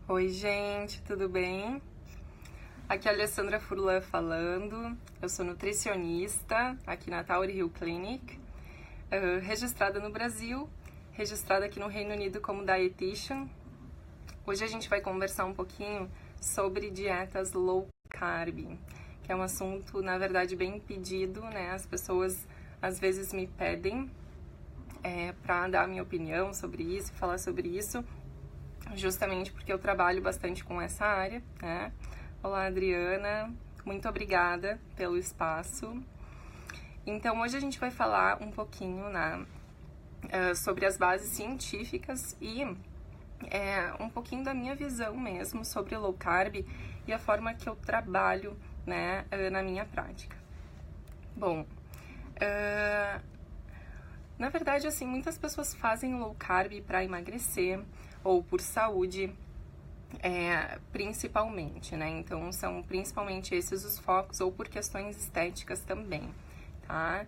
Oi, gente, tudo bem? Aqui é a Alessandra Furlan falando. Eu sou nutricionista aqui na Tower Hill Clinic, registrada no Brasil, registrada aqui no Reino Unido como dietitian. Hoje a gente vai conversar um pouquinho sobre dietas low carb, que é um assunto, na verdade, bem pedido, né? As pessoas às vezes me pedem para dar a minha opinião sobre isso, falar sobre isso, justamente porque eu trabalho bastante com essa área, né? Olá, Adriana, muito obrigada pelo espaço. Então, hoje a gente vai falar um pouquinho sobre as bases científicas e um pouquinho da minha visão mesmo sobre low carb e a forma que eu trabalho, né, na minha prática. Bom, na verdade, assim, muitas pessoas fazem low carb para emagrecer ou por saúde, principalmente, né? Então, são principalmente esses os focos, ou por questões estéticas também, tá?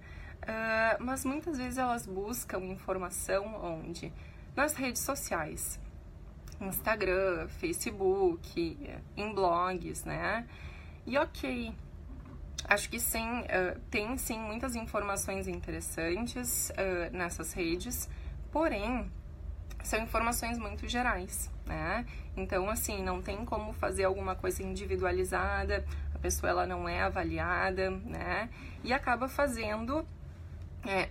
Mas muitas vezes elas buscam informação onde? Nas redes sociais, Instagram, Facebook, em blogs, né? E ok, acho que sim, tem sim muitas informações interessantes nessas redes, porém, são informações muito gerais, né? Então, assim, não tem como fazer alguma coisa individualizada, a pessoa ela não é avaliada, né? E acaba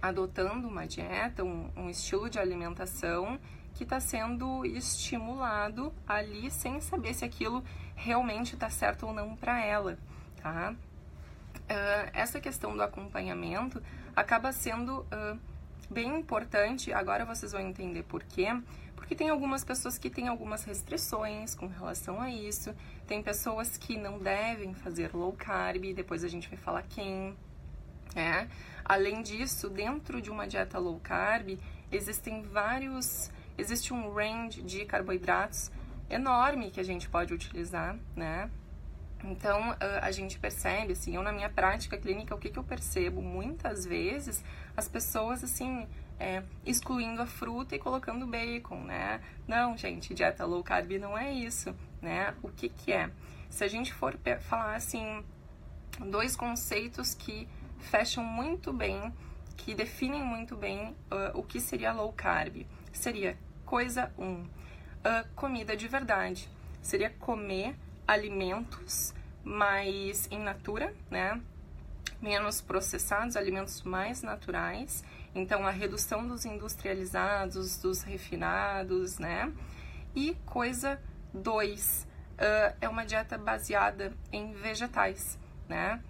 adotando uma dieta, um estilo de alimentação que está sendo estimulado ali sem saber se aquilo realmente está certo ou não para ela, tá? Essa questão do acompanhamento acaba sendo bem importante. Agora vocês vão entender por quê. Porque tem algumas pessoas que têm algumas restrições com relação a isso. Tem pessoas que não devem fazer low carb, depois a gente vai falar quem. Além disso, dentro de uma dieta low carb, existe um range de carboidratos enorme que a gente pode utilizar, né? Então, a gente percebe, assim, eu na minha prática clínica, o que eu percebo? Muitas vezes, as pessoas, assim, excluindo a fruta e colocando bacon, né? Não, gente, dieta low carb não é isso, né? O que é? Se a gente for falar, assim, dois conceitos que fecham muito bem, que definem muito bem o que seria low carb. Seria, coisa 1, comida de verdade. Seria comer alimentos mais in natura, né? Menos processados, alimentos mais naturais. Então, a redução dos industrializados, dos refinados, né? E coisa 2, é uma dieta baseada em vegetais, né?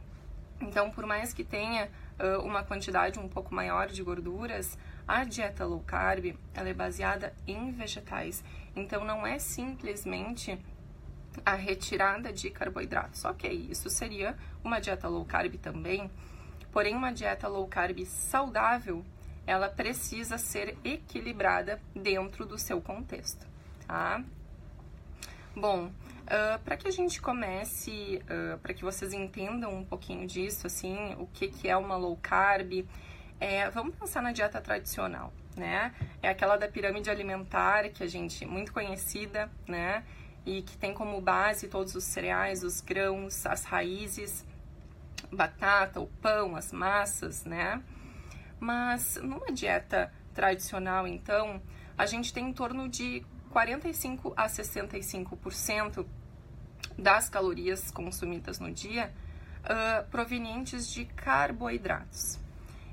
Então, por mais que tenha uma quantidade um pouco maior de gorduras, a dieta low carb, ela é baseada em vegetais. Então, não é simplesmente a retirada de carboidratos. Ok, isso seria uma dieta low carb também, porém uma dieta low carb saudável, ela precisa ser equilibrada dentro do seu contexto, tá? Bom, para que a gente comece, para que vocês entendam um pouquinho disso, assim, o que é uma low carb, vamos pensar na dieta tradicional, né? É aquela da pirâmide alimentar, que a gente, muito conhecida, né? E que tem como base todos os cereais, os grãos, as raízes, batata, o pão, as massas, né? Mas numa dieta tradicional, então, a gente tem em torno de 45 a 65% das calorias consumidas no dia provenientes de carboidratos.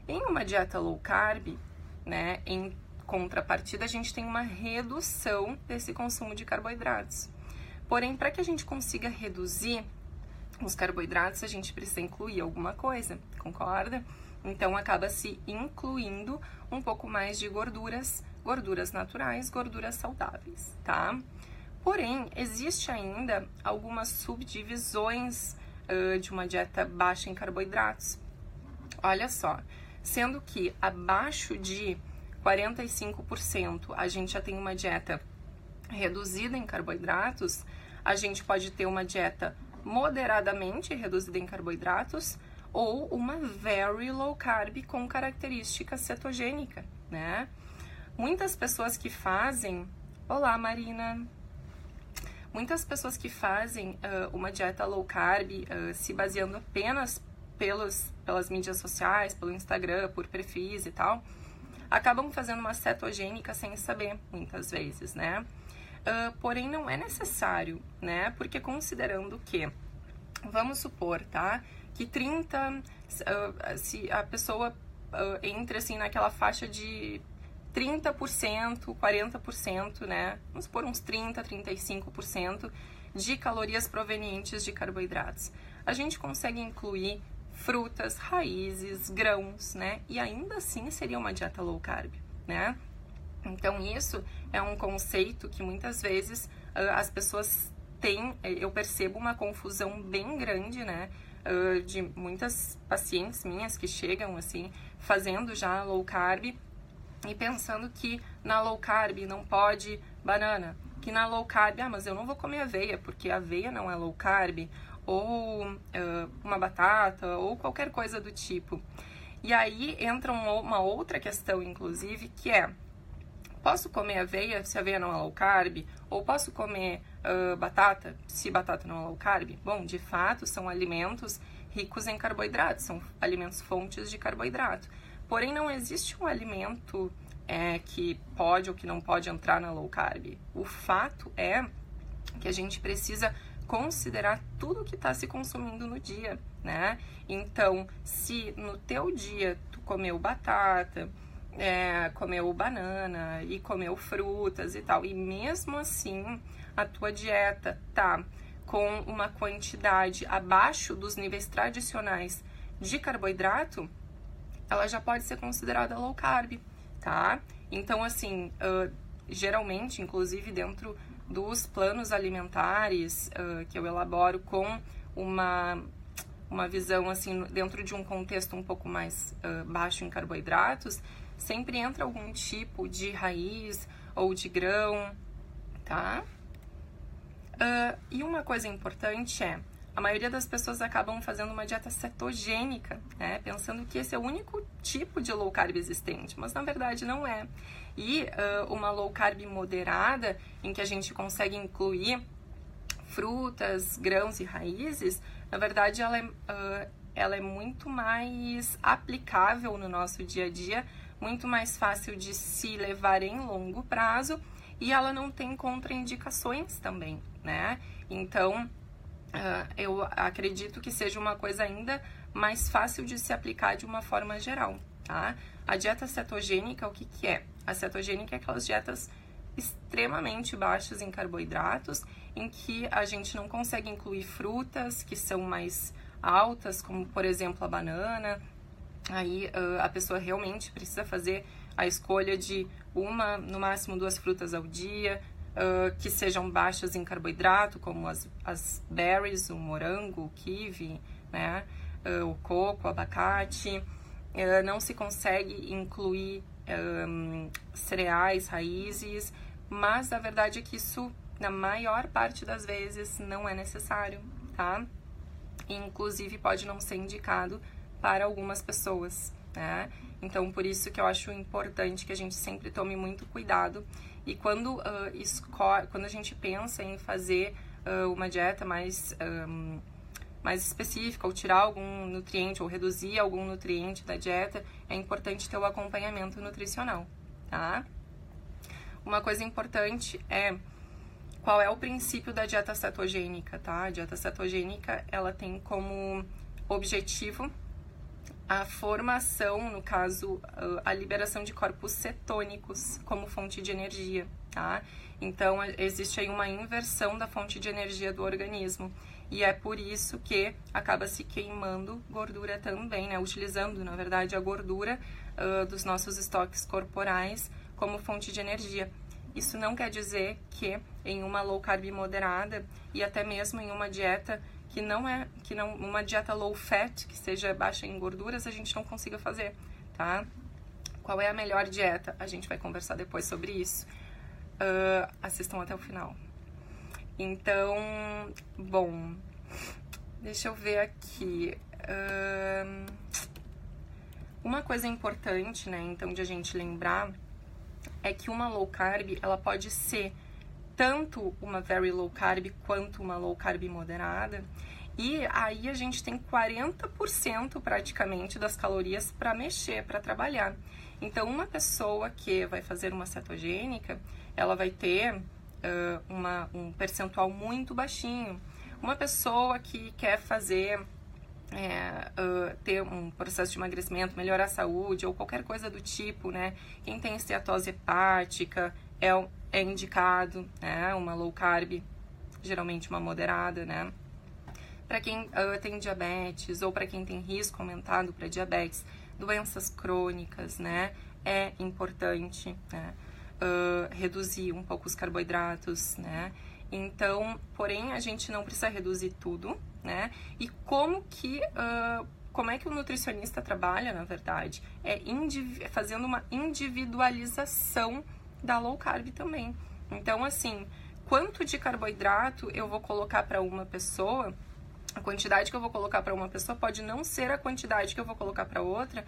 Em uma dieta low carb, né, em contrapartida, a gente tem uma redução desse consumo de carboidratos. Porém, para que a gente consiga reduzir os carboidratos, a gente precisa incluir alguma coisa, concorda? Então, acaba se incluindo um pouco mais de gorduras naturais, gorduras saudáveis, tá? Porém, existe ainda algumas subdivisões de uma dieta baixa em carboidratos. Olha só, sendo que abaixo de 45% a gente já tem uma dieta reduzida em carboidratos, a gente pode ter uma dieta moderadamente reduzida em carboidratos ou uma very low carb com característica cetogênica, né? Muitas pessoas que fazem... Olá, Marina! Muitas pessoas que fazem uma dieta low carb se baseando apenas pelas mídias sociais, pelo Instagram, por perfis e tal, acabam fazendo uma cetogênica sem saber, muitas vezes, né? Porém, não é necessário, né? Porque considerando que, vamos supor, tá? Que se a pessoa entra, assim, naquela faixa de 30%, 40%, né? Vamos supor uns 30%, 35% de calorias provenientes de carboidratos. A gente consegue incluir frutas, raízes, grãos, né? E ainda assim seria uma dieta low carb, né? Então isso é um conceito que muitas vezes as pessoas têm, eu percebo uma confusão bem grande, né? De muitas pacientes minhas que chegam assim, fazendo já low carb e pensando que na low carb não pode banana, que na low carb, mas eu não vou comer aveia, porque a aveia não é low carb, ou uma batata, ou qualquer coisa do tipo. E aí entra uma outra questão, inclusive, que é: posso comer aveia se aveia não é low carb? Ou posso comer batata se batata não é low carb? Bom, de fato, são alimentos ricos em carboidratos, são alimentos fontes de carboidrato. Porém, não existe um alimento que pode ou que não pode entrar na low carb. O fato é que a gente precisa considerar tudo que está se consumindo no dia, né? Então, se no teu dia tu comeu batata, comeu banana e comeu frutas e tal, e mesmo assim a tua dieta tá com uma quantidade abaixo dos níveis tradicionais de carboidrato, ela já pode ser considerada low carb, tá? Então, assim, geralmente, inclusive dentro dos planos alimentares que eu elaboro com uma visão, assim, dentro de um contexto um pouco mais baixo em carboidratos, sempre entra algum tipo de raiz ou de grão, tá? E uma coisa importante a maioria das pessoas acabam fazendo uma dieta cetogênica, né? Pensando que esse é o único tipo de low carb existente, mas na verdade não é. E uma low carb moderada, em que a gente consegue incluir frutas, grãos e raízes, na verdade ela é muito mais aplicável no nosso dia a dia, muito mais fácil de se levar em longo prazo, e ela não tem contraindicações também, né? Então, eu acredito que seja uma coisa ainda mais fácil de se aplicar de uma forma geral, tá? A dieta cetogênica, o que que é? A cetogênica é aquelas dietas extremamente baixas em carboidratos, em que a gente não consegue incluir frutas que são mais altas, como por exemplo a banana. Aí a pessoa realmente precisa fazer a escolha de no máximo 2 frutas ao dia, que sejam baixas em carboidrato, como as berries, o morango, o kiwi, né? O coco, o abacate. Não se consegue incluir cereais, raízes, mas a verdade é que isso, na maior parte das vezes, não é necessário, tá? E, inclusive, pode não ser indicado para algumas pessoas, né? Então, por isso que eu acho importante que a gente sempre tome muito cuidado. E quando a gente pensa em fazer uma dieta mais específica, ou tirar algum nutriente, ou reduzir algum nutriente da dieta, é importante ter o acompanhamento nutricional, tá? Uma coisa importante qual é o princípio da dieta cetogênica, tá? A dieta cetogênica, ela tem como objetivo a formação, no caso, a liberação de corpos cetônicos como fonte de energia, tá? Então, existe aí uma inversão da fonte de energia do organismo. E é por isso que acaba se queimando gordura também, né? Utilizando, na verdade, a gordura dos nossos estoques corporais como fonte de energia. Isso não quer dizer que em uma low carb moderada e até mesmo em uma dieta uma dieta low fat, que seja baixa em gorduras, a gente não consiga fazer, tá? Qual é a melhor dieta? A gente vai conversar depois sobre isso. Assistam até o final. Então, bom, deixa eu ver aqui. Uma coisa importante, né, então, de a gente lembrar é que uma low carb, ela pode ser tanto uma very low carb quanto uma low carb moderada. E aí a gente tem 40% praticamente das calorias para mexer, para trabalhar. Então, uma pessoa que vai fazer uma cetogênica, ela vai ter um percentual muito baixinho. Uma pessoa que quer fazer, ter um processo de emagrecimento, melhorar a saúde ou qualquer coisa do tipo, né? Quem tem esteatose hepática é indicado, né? Uma low carb, geralmente uma moderada, né? Para quem tem diabetes ou para quem tem risco aumentado para diabetes, doenças crônicas, né? É importante, né? Reduzir um pouco os carboidratos, né? Então, porém, a gente não precisa reduzir tudo, né? E como é que o nutricionista trabalha, na verdade? Fazendo uma individualização da low carb também. Então, assim, quanto de carboidrato eu vou colocar para uma pessoa, a quantidade que eu vou colocar para uma pessoa pode não ser a quantidade que eu vou colocar para outra,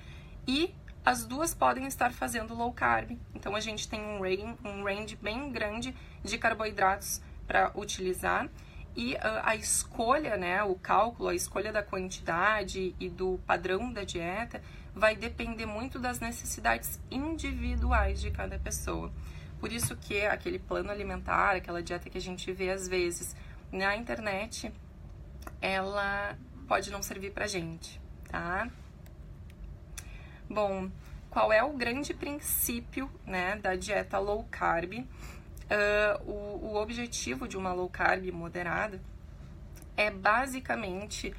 e as duas podem estar fazendo low carb. Então, a gente tem um range bem grande de carboidratos para utilizar, e a escolha, né, o cálculo, a escolha da quantidade e do padrão da dieta vai depender muito das necessidades individuais de cada pessoa. Por isso que aquele plano alimentar, aquela dieta que a gente vê às vezes na internet, ela pode não servir pra gente, tá? Bom, qual é o grande princípio, né, da dieta low carb? O objetivo de uma low carb moderada é basicamente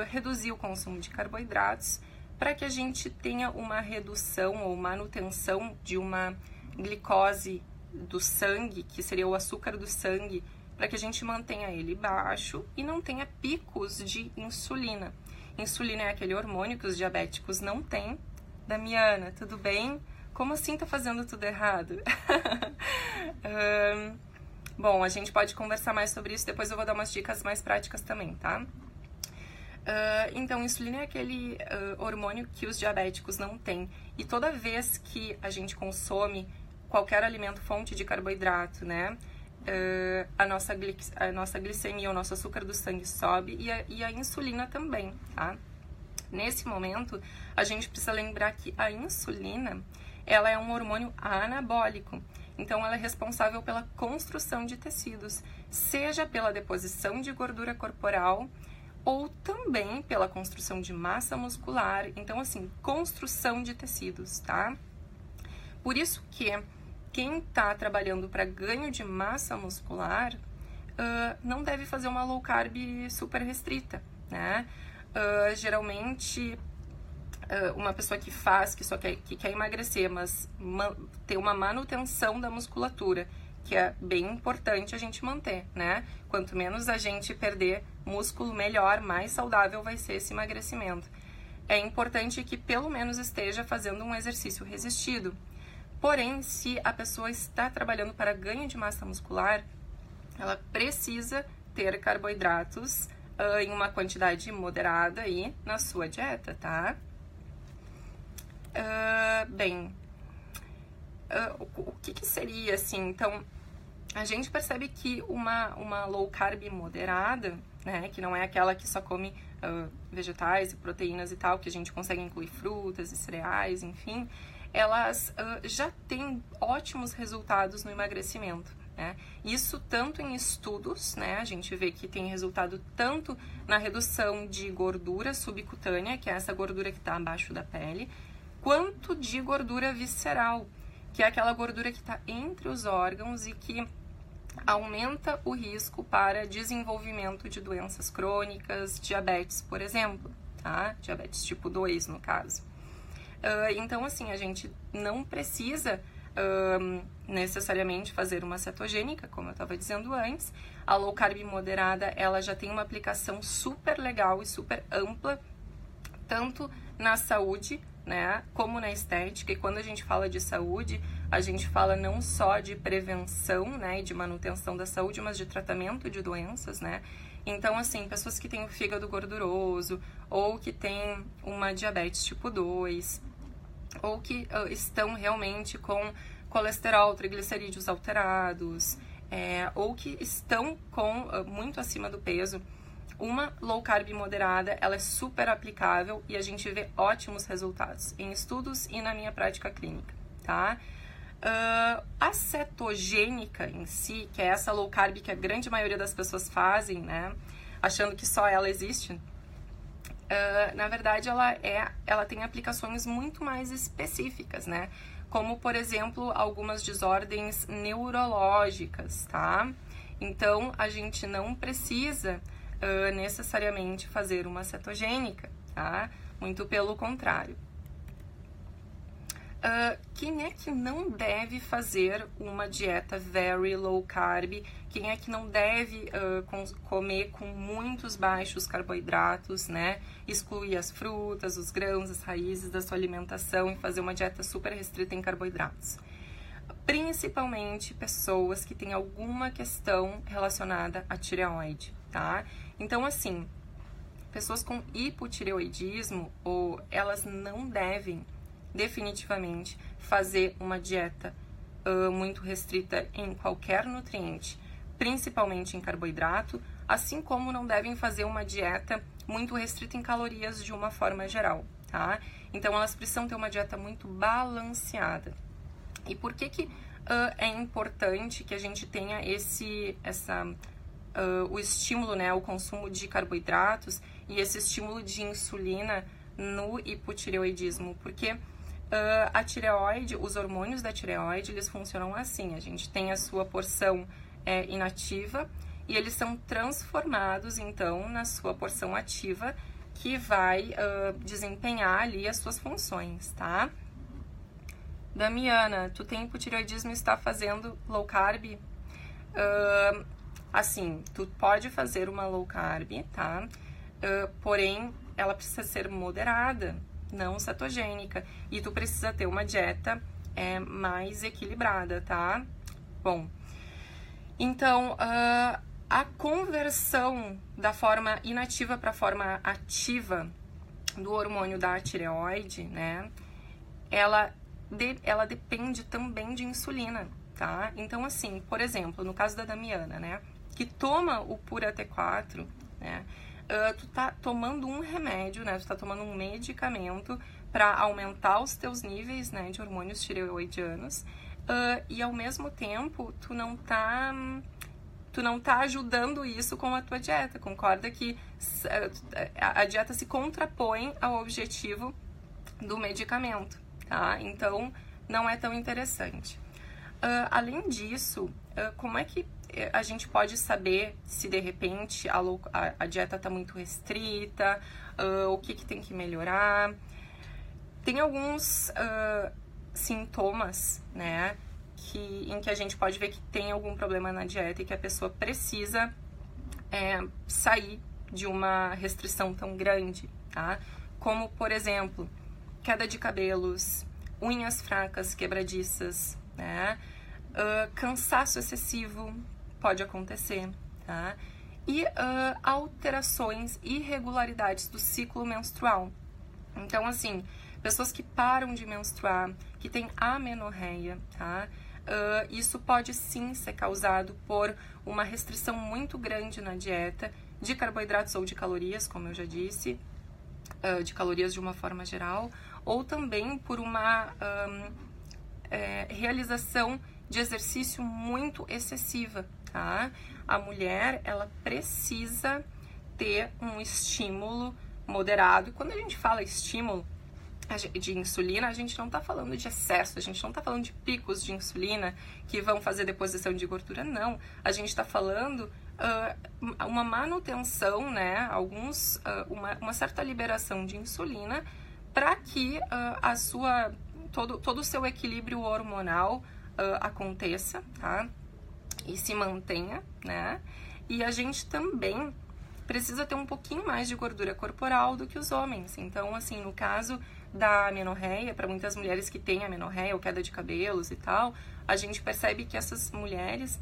reduzir o consumo de carboidratos para que a gente tenha uma redução ou manutenção de uma glicose do sangue, que seria o açúcar do sangue, para que a gente mantenha ele baixo e não tenha picos de insulina. Insulina é aquele hormônio que os diabéticos não têm. Damiana, tudo bem? Como assim tá fazendo tudo errado? Bom, a gente pode conversar mais sobre isso, depois eu vou dar umas dicas mais práticas também, tá? Então, insulina é aquele hormônio que os diabéticos não têm. E toda vez que a gente consome qualquer alimento fonte de carboidrato, né? A nossa glicemia, o nosso açúcar do sangue sobe e a insulina também, tá? Nesse momento, a gente precisa lembrar que a insulina, ela é um hormônio anabólico. Então, ela é responsável pela construção de tecidos, seja pela deposição de gordura corporal ou também pela construção de massa muscular. Então, assim, construção de tecidos, tá? Por isso que quem está trabalhando para ganho de massa muscular não deve fazer uma low carb super restrita, né? Geralmente, uma pessoa que quer emagrecer, mas ter uma manutenção da musculatura, que é bem importante a gente manter, né? Quanto menos a gente perder músculo, melhor, mais saudável vai ser esse emagrecimento. É importante que pelo menos esteja fazendo um exercício resistido. Porém, se a pessoa está trabalhando para ganho de massa muscular, ela precisa ter carboidratos em uma quantidade moderada aí na sua dieta, tá? O que seria assim? Então, a gente percebe que uma low carb moderada, né, que não é aquela que só come vegetais e proteínas e tal, que a gente consegue incluir frutas e cereais, enfim, elas já têm ótimos resultados no emagrecimento, né? Isso tanto em estudos, né? A gente vê que tem resultado tanto na redução de gordura subcutânea, que é essa gordura que está abaixo da pele, quanto de gordura visceral, que é aquela gordura que está entre os órgãos e que aumenta o risco para desenvolvimento de doenças crônicas, diabetes, por exemplo, tá? Diabetes tipo 2, no caso. Então, assim, a gente não precisa necessariamente fazer uma cetogênica, como eu estava dizendo antes. A low carb moderada, ela já tem uma aplicação super legal e super ampla, tanto na saúde, né, como na estética. E quando a gente fala de saúde, a gente fala não só de prevenção, né, e de manutenção da saúde, mas de tratamento de doenças, né. Então, assim, pessoas que têm o fígado gorduroso, ou que têm uma diabetes tipo 2, ou que estão realmente com colesterol, triglicerídeos alterados, ou que estão muito acima do peso, uma low carb moderada, ela é super aplicável e a gente vê ótimos resultados em estudos e na minha prática clínica, tá? A cetogênica em si, que é essa low carb que a grande maioria das pessoas fazem, né, achando que só ela existe, na verdade ela tem aplicações muito mais específicas, né, como por exemplo algumas desordens neurológicas, tá? Então a gente não precisa necessariamente fazer uma cetogênica, tá? Muito pelo contrário. Quem é que não deve fazer uma dieta very low carb? Quem é que não deve comer com muitos baixos carboidratos, né? Excluir as frutas, os grãos, as raízes da sua alimentação e fazer uma dieta super restrita em carboidratos. Principalmente pessoas que têm alguma questão relacionada à tireoide, tá? Então, assim, pessoas com hipotireoidismo, elas não devem definitivamente fazer uma dieta muito restrita em qualquer nutriente, principalmente em carboidrato, assim como não devem fazer uma dieta muito restrita em calorias de uma forma geral, tá? Então, elas precisam ter uma dieta muito balanceada. E por que é importante que a gente tenha o estímulo, né, o consumo de carboidratos e esse estímulo de insulina no hipotireoidismo? Porque a tireoide, os hormônios da tireoide, eles funcionam assim: a gente tem a sua porção inativa e eles são transformados, então, na sua porção ativa, que vai desempenhar ali as suas funções, tá? Damiana, tu tem hipotireoidismo e está fazendo low carb? Assim, tu pode fazer uma low carb, tá? Porém, ela precisa ser moderada, não cetogênica. E tu precisa ter uma dieta mais equilibrada, tá? Bom, então, a conversão da forma inativa para a forma ativa do hormônio da tireoide, né? Ela depende também de insulina, tá? Então, assim, por exemplo, no caso da Damiana, né, que toma o Pura T4, né, tu tá tomando um remédio, né, tu tá tomando um medicamento para aumentar os teus níveis, né, de hormônios tireoidianos, e ao mesmo tempo tu não tá ajudando isso com a tua dieta. Concorda que a dieta se contrapõe ao objetivo do medicamento, tá? Então, não é tão interessante. Além disso, como é que a gente pode saber se de repente a dieta está muito restrita, o que tem que melhorar? Tem alguns sintomas, né, em que a gente pode ver que tem algum problema na dieta e que a pessoa precisa sair de uma restrição tão grande, tá? Como, por exemplo, queda de cabelos, unhas fracas, quebradiças, né? Cansaço excessivo pode acontecer, tá? E alterações, irregularidades do ciclo menstrual. Então, assim, pessoas que param de menstruar, que têm amenorreia, tá? Isso pode sim ser causado por uma restrição muito grande na dieta de carboidratos ou de calorias, como eu já disse, de calorias de uma forma geral, ou também por uma realização de exercício muito excessiva, tá? A mulher, ela precisa ter um estímulo moderado. E quando a gente fala estímulo de insulina, a gente não tá falando de excesso, a gente não tá falando de picos de insulina que vão fazer deposição de gordura, não. A gente tá falando uma manutenção, né, uma certa liberação de insulina para que todo o seu equilíbrio hormonal aconteça, tá? E se mantenha, né? E a gente também precisa ter um pouquinho mais de gordura corporal do que os homens. Então, assim, no caso da amenorreia, para muitas mulheres que têm amenorreia ou queda de cabelos e tal, a gente percebe que essas mulheres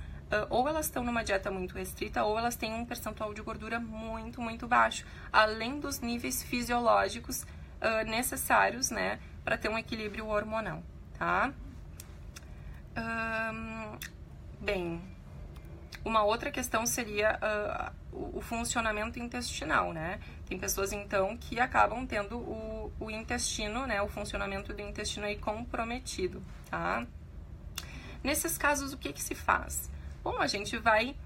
ou elas estão numa dieta muito restrita ou elas têm um percentual de gordura muito, muito baixo, além dos níveis fisiológicos necessários, né, para ter um equilíbrio hormonal, tá? Bem, Uma outra questão seria o funcionamento intestinal, né? Tem pessoas, então, que acabam tendo o intestino, né? O funcionamento do intestino aí comprometido, tá? Nesses casos, o que se faz? Bom, a gente vai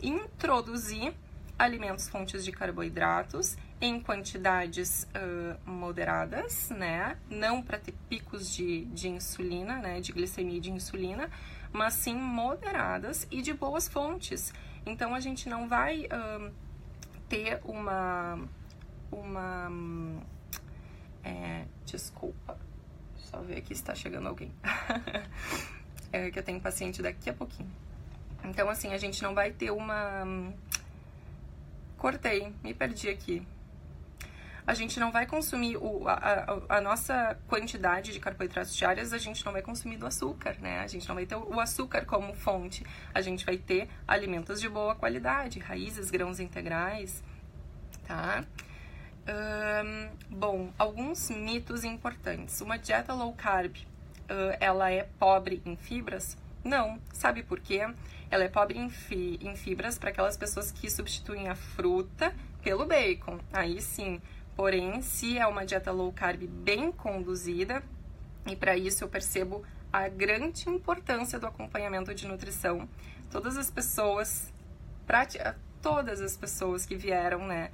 introduzir alimentos fontes de carboidratos em quantidades moderadas, né? Não para ter picos de insulina, né? De glicemia e de insulina, mas sim moderadas e de boas fontes. Então, a gente não vai ter desculpa, só ver aqui se está chegando alguém. Que eu tenho paciente daqui a pouquinho. Então, assim, a gente não vai ter Cortei, me perdi aqui. A gente não vai consumir a nossa quantidade de carboidratos diárias, a gente não vai consumir do açúcar, né? A gente não vai ter o açúcar como fonte. A gente vai ter alimentos de boa qualidade, raízes, grãos integrais, tá? Bom, alguns mitos importantes. Uma dieta low carb, ela é pobre em fibras? Não. Sabe por quê? Ela é pobre em fibras para aquelas pessoas que substituem a fruta pelo bacon. Aí sim. Porém, se é uma dieta low carb bem conduzida, e para isso eu percebo a grande importância do acompanhamento de nutrição. Todas as pessoas que vieram, né?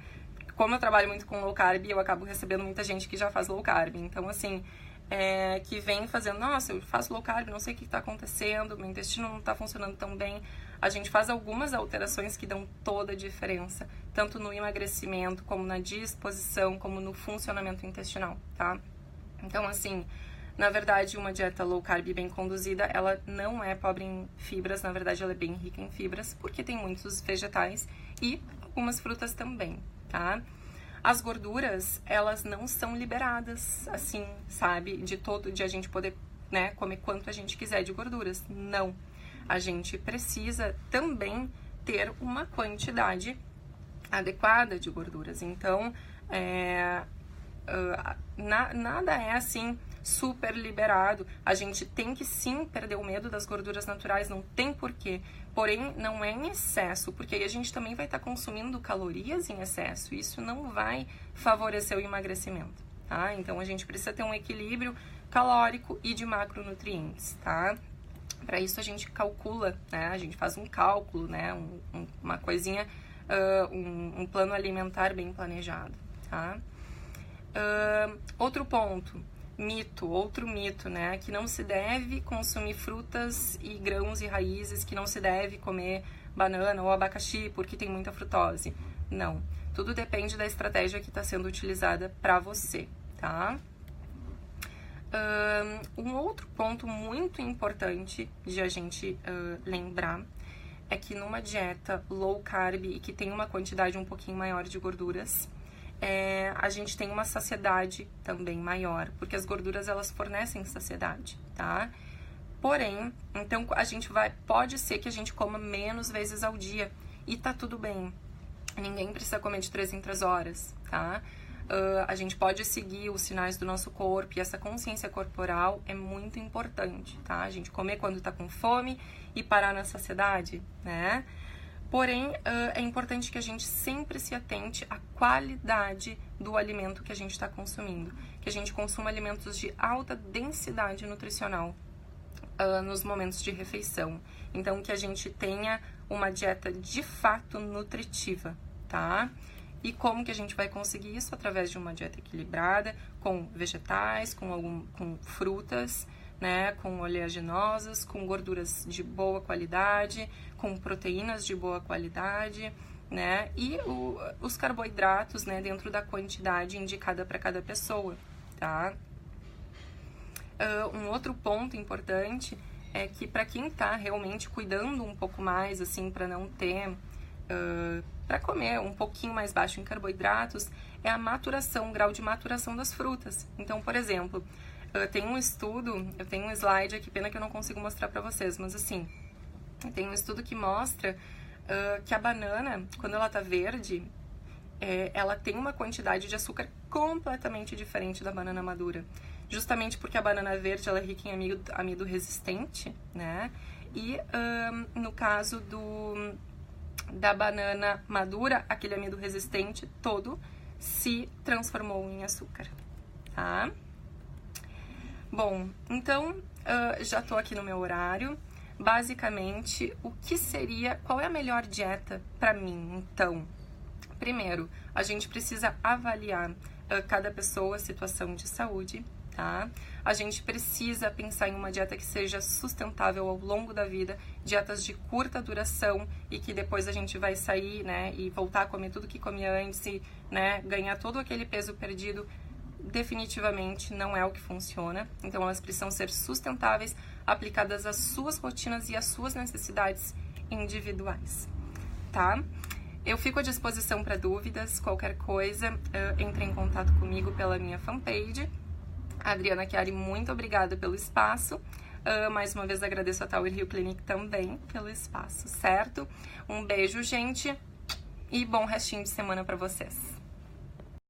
Como eu trabalho muito com low carb, eu acabo recebendo muita gente que já faz low carb. Então, assim, que vem fazendo, nossa, eu faço low carb, não sei o que está acontecendo, meu intestino não está funcionando tão bem. A gente faz algumas alterações que dão toda a diferença, tanto no emagrecimento, como na disposição, como no funcionamento intestinal, tá? Então, assim, na verdade, uma dieta low carb bem conduzida, ela não é pobre em fibras, na verdade, ela é bem rica em fibras, porque tem muitos vegetais e algumas frutas também, tá? As gorduras, elas não são liberadas, assim, sabe? De a gente poder, né, comer quanto a gente quiser de gorduras. Não. A gente precisa também ter uma quantidade adequada de gorduras. Então, nada é assim super liberado. A gente tem que sim perder o medo das gorduras naturais, não tem porquê. Porém, não é em excesso, porque aí a gente também vai estar consumindo calorias em excesso. Isso não vai favorecer o emagrecimento, tá? Então, a gente precisa ter um equilíbrio calórico e de macronutrientes, tá? Para isso, a gente calcula, né? A gente faz um cálculo, né? Uma coisinha, um plano alimentar bem planejado, tá? Outro mito, né? Que não se deve consumir frutas e grãos e raízes, que não se deve comer banana ou abacaxi porque tem muita frutose. Não. Tudo depende da estratégia que está sendo utilizada para você, tá? Um outro ponto muito importante de a gente lembrar é que numa dieta low carb e que tem uma quantidade um pouquinho maior de gorduras, a gente tem uma saciedade também maior, porque as gorduras elas fornecem saciedade, tá? Porém, então pode ser que a gente coma menos vezes ao dia e tá tudo bem. Ninguém precisa comer de 3 em 3 horas, tá? A gente pode seguir os sinais do nosso corpo e essa consciência corporal é muito importante, tá? A gente comer quando tá com fome e parar na saciedade, né? Porém, é importante que a gente sempre se atente à qualidade do alimento que a gente está consumindo. Que a gente consuma alimentos de alta densidade nutricional nos momentos de refeição. Então, que a gente tenha uma dieta de fato nutritiva, tá? E como que a gente vai conseguir isso? Através de uma dieta equilibrada, com vegetais, com frutas, né, com oleaginosas, com gorduras de boa qualidade, com proteínas de boa qualidade, né, e os carboidratos, né, dentro da quantidade indicada para cada pessoa, tá? Um outro ponto importante é que para quem está realmente cuidando um pouco mais, assim, para não ter, para comer um pouquinho mais baixo em carboidratos, é a maturação, o grau de maturação das frutas. Então, por exemplo, tem um estudo, eu tenho um slide aqui, pena que eu não consigo mostrar para vocês, mas assim, tem um estudo que mostra que a banana, quando ela tá verde, ela tem uma quantidade de açúcar completamente diferente da banana madura. Justamente porque a banana verde, ela é rica em amido resistente, né? E no caso da banana madura, aquele amido resistente todo se transformou em açúcar, tá? Bom, então, já tô aqui no meu horário. Basicamente, qual é a melhor dieta para mim? Então, primeiro, a gente precisa avaliar cada pessoa, a situação de saúde, tá? A gente precisa pensar em uma dieta que seja sustentável ao longo da vida, dietas de curta duração e que depois a gente vai sair, né, e voltar a comer tudo que comia antes e, né, ganhar todo aquele peso perdido. Definitivamente não é o que funciona. Então elas precisam ser sustentáveis, aplicadas às suas rotinas e às suas necessidades individuais, tá? Eu fico à disposição para dúvidas, qualquer coisa, entre em contato comigo pela minha fanpage. Adriana Chiari, muito obrigada pelo espaço. Mais uma vez agradeço a Tower Hill Clinic também pelo espaço, certo? Um beijo, gente, e bom restinho de semana para vocês.